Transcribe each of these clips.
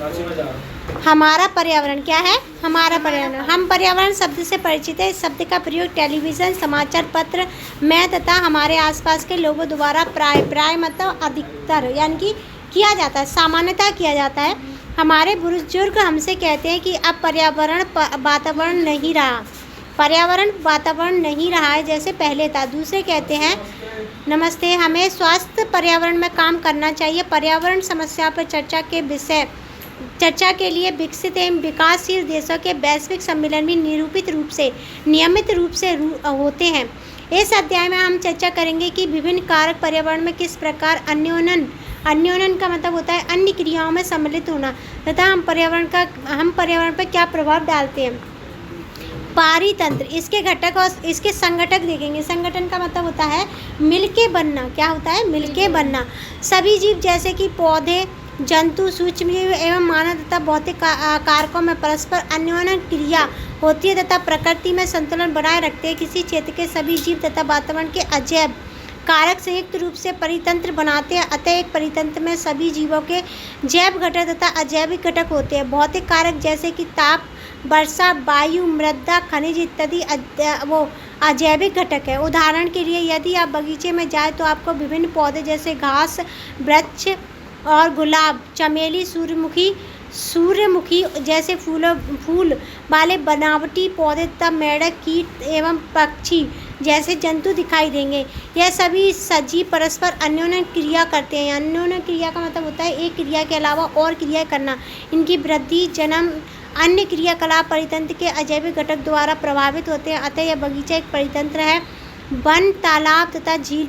हमारा पर्यावरण क्या है? हमारा पर्यावरण। हम पर्यावरण शब्द से परिचित है। इस शब्द का प्रयोग टेलीविज़न, समाचार पत्र में तथा हमारे आसपास के लोगों द्वारा प्राय मतलब अधिकतर यानी कि किया जाता है, सामान्यतः किया जाता है। हमारे बुजुर्ग हमसे कहते हैं कि अब वातावरण नहीं रहा, पर्यावरण वातावरण नहीं रहा है जैसे पहले था। दूसरे कहते हैं नमस्ते, हमें स्वास्थ्य पर्यावरण में काम करना चाहिए। पर्यावरण समस्या पर चर्चा के लिए विकसित एवं विकासशील देशों के वैश्विक सम्मेलन भी नियमित रूप से होते हैं। इस अध्याय में हम चर्चा करेंगे कि विभिन्न कारक पर्यावरण में किस प्रकार अन्योन्यन का मतलब होता है अन्य क्रियाओं में सम्मिलित होना तथा हम पर्यावरण पर क्या प्रभाव डालते हैं। पारितंत्र, इसके घटक और इसके संगठक देखेंगे। संगठन का मतलब होता है मिलके बनना। क्या होता है? मिलके बनना। सभी जीव जैसे कि पौधे, जंतु, सूक्ष्मजीव एवं मानव तथा भौतिक कारकों में परस्पर अन्योन्य क्रिया होती है तथा प्रकृति में संतुलन बनाए रखते हैं। किसी क्षेत्र के सभी जीव तथा वातावरण के अजैव कारक संयुक्त रूप से परितंत्र बनाते हैं। अतः एक परितंत्र में सभी जीवों के जैव घटक तथा अजैविक घटक होते हैं। भौतिक कारक जैसे कि ताप, वर्षा, वायु, मृदा, खनिज इत्यादि वो अजैविक घटक है। उदाहरण के लिए यदि आप बगीचे में जाए तो आपको विभिन्न पौधे जैसे घास, वृक्ष और गुलाब, चमेली, सूर्यमुखी जैसे फूल वाले बनावटी पौधे तथा मेढक, कीट एवं पक्षी जैसे जंतु दिखाई देंगे। यह सभी सजीव परस्पर अन्योन्य क्रिया करते हैं। अन्योन्य क्रिया का मतलब होता है एक क्रिया के अलावा और क्रिया करना। इनकी वृद्धि, जन्म, अन्य क्रियाकलाप परितंत्र के अजैविक घटक द्वारा प्रभावित होते हैं। अतः यह बगीचा एक परितंत्र है। वन, तालाब तथा झील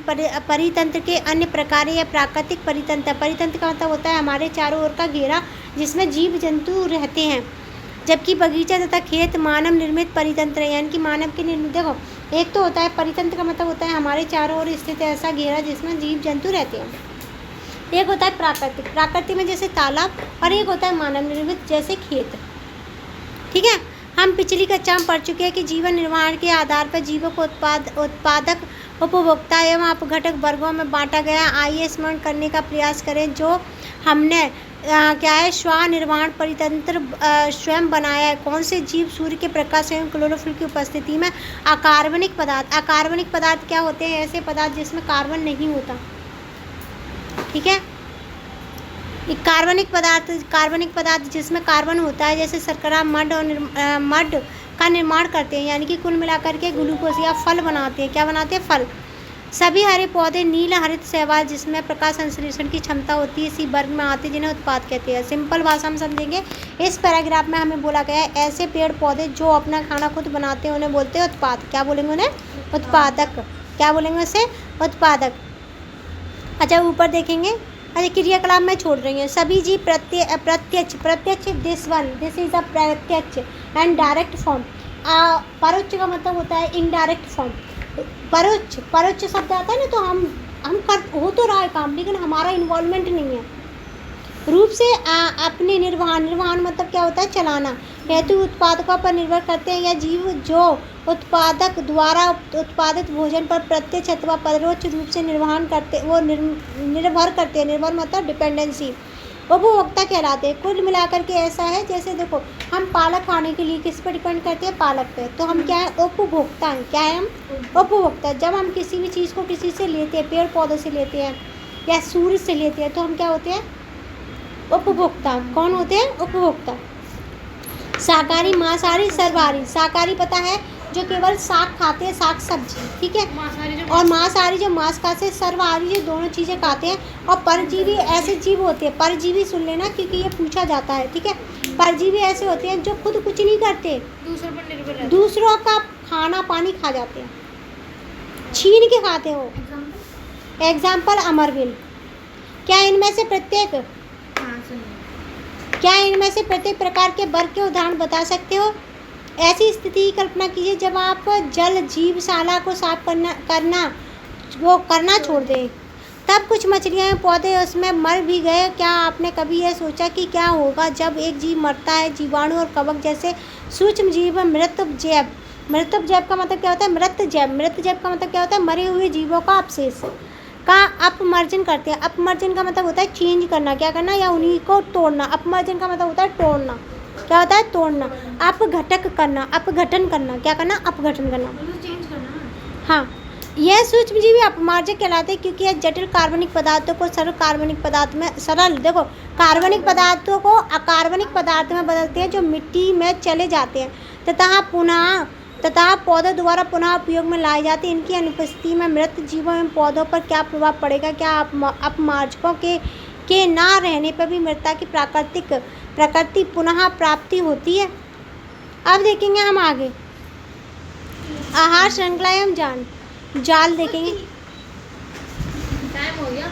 परितंत्र के अन्य प्रकार या प्राकृतिक परितंत्र। परितंत्र का मतलब होता है हमारे चारों ओर का घेरा जिसमें जीव जंतु रहते हैं। जबकि बगीचा तथा खेत मानव निर्मित परितंत्र है, यानी कि मानव के निर्मित। देखो, एक तो होता है परितंत्र का मतलब होता है हमारे चारों ओर स्थित ऐसा घेरा जिसमें जीव जंतु रहते हैं। एक होता है प्राकृतिक में जैसे तालाब, और एक होता है मानव निर्मित जैसे खेत। ठीक है, हम पिछली कक्षा में पढ़ चुके हैं कि जीवन निर्माण के आधार पर जीवों को उत्पादक, उपभोक्ता एवं अपघटक वर्गों में बांटा गया। आइए स्मरण करने का प्रयास करें जो हमने क्या है स्वनिर्माण परितंत्र स्वयं बनाया है। कौन से जीव सूर्य के प्रकाश एवं क्लोरोफिल की उपस्थिति में अकार्बनिक पदार्थ क्या होते हैं? ऐसे पदार्थ जिसमें कार्बन नहीं होता। ठीक है, कार्बनिक पदार्थ जिसमें कार्बन होता है जैसे शर्करा, मड का निर्माण करते हैं, यानी कि कुल मिलाकर के ग्लूकोज या फल बनाते हैं। क्या बनाते हैं? फल। सभी हरे पौधे नील हरित शैवाल जिसमें प्रकाश संश्लेषण की क्षमता होती है इसी वर्ग में आते हैं जिन्हें उत्पाद कहते हैं। सिंपल भाषा में समझेंगे, इस पैराग्राफ में हमें बोला गया है ऐसे पेड़ पौधे जो अपना खाना खुद बनाते हैं उन्हें बोलते हैं उत्पाद। क्या बोलेंगे उन्हें? उत्पादक। क्या बोलेंगे उसे? उत्पादक। अच्छा, ऊपर देखेंगे। अच्छा, क्रियाकलाप में छोड़ रही हैं। सभी जीव प्रत्यक्ष दिस इज अ प्रत्यक्ष एंड डायरेक्ट फॉर्म। परोक्ष का मतलब होता है इनडायरेक्ट फॉर्म। परोक्ष शब्द आता है ना, तो हम हो तो रहा है काम लेकिन हमारा इन्वॉल्वमेंट नहीं है रूप से अपने निर्वहन मतलब क्या होता है? चलाना हेतु उत्पादकों पर निर्भर करते हैं। या जीव जो उत्पादक द्वारा उत्पादित भोजन पर प्रत्यक्ष अथवा परोक्ष रूप से निर्भर करते हैं। निर्भर मतलब डिपेंडेंसी। उपभोक्ता कहलाते हैं। कुल मिलाकर के ऐसा है जैसे देखो, हम पालक खाने के लिए किस पर डिपेंड करते हैं? पालक पे। तो हम क्या है? उपभोक्ता हैं। क्या है? हम उपभोक्ता। जब हम किसी भी चीज़ को किसी से लेते हैं, पेड़ पौधों से लेते हैं या सूर्य से लेते हैं, तो हम क्या होते हैं? उपभोक्ता। कौन होते हैं? उपभोक्ता। शाकाहारी, मांसाहारी, सर्वाहारी। शाकाहारी पता है जो केवल साग खाते हैं, साग सब्जी। ठीक है, और मांसाहारी जो मांस खाते हैं, सर्वाहारी जो दोनों चीज़ें खाते हैं। और परजीवी ऐसे जीव होते हैं, परजीवी सुन लेना क्योंकि ये पूछा जाता है। ठीक है, परजीवी ऐसे होते हैं जो खुद कुछ नहीं करते, दूसरों पर निर्भर रहते हैं, दूसरों का खाना पानी खा जाते हैं, छीन के खाते हो। एग्जाम्पल अमरविल। क्या इनमें से प्रत्येक प्रकार के वर्ग के उदाहरण बता सकते हो? ऐसी स्थिति की कल्पना कीजिए जब आप जल जीवशाला को साफ करना छोड़ दें। तब कुछ मछलियाँ पौधे उसमें मर भी गए। क्या आपने कभी यह सोचा कि क्या होगा जब एक जीव मरता है? जीवाणु और कवक जैसे सूक्ष्म जीव मृत जैव का मतलब क्या होता है? मृत जैव का मतलब क्या होता है? मरे हुए जीवों का अवशेष। का अपमर्जन करते हैं। अपमर्जन का मतलब होता है चेंज करना, क्या करना, या उन्हीं को तोड़ना। अपमर्जन का मतलब होता है तोड़ना, क्या होता है, तोड़ना। अपघटक करना, अपघटन करना, क्या करना, अपघटन करना, चेंज करना। हाँ। यह सूक्ष्मजीवी अपमार्जक कहलाते हैं क्योंकि यह जटिल कार्बनिक पदार्थों को सरल कार्बनिक पदार्थ में, सरल देखो, कार्बनिक पदार्थों को अकार्बनिक पदार्थ में बदलते हैं जो मिट्टी में चले जाते हैं तथा पौधों द्वारा पुनः उपयोग में लाए जाते हैं। इनकी अनुपस्थिति में मृत जीवों एवं पौधों पर क्या प्रभाव पड़ेगा? क्या अपमार्जकों के ना रहने पर भी मृदा की प्रकृति पुनः प्राप्ति होती है? अब देखेंगे हम आगे आहार श्रृंखला एवं जाल देखेंगे। टाइम हो गया।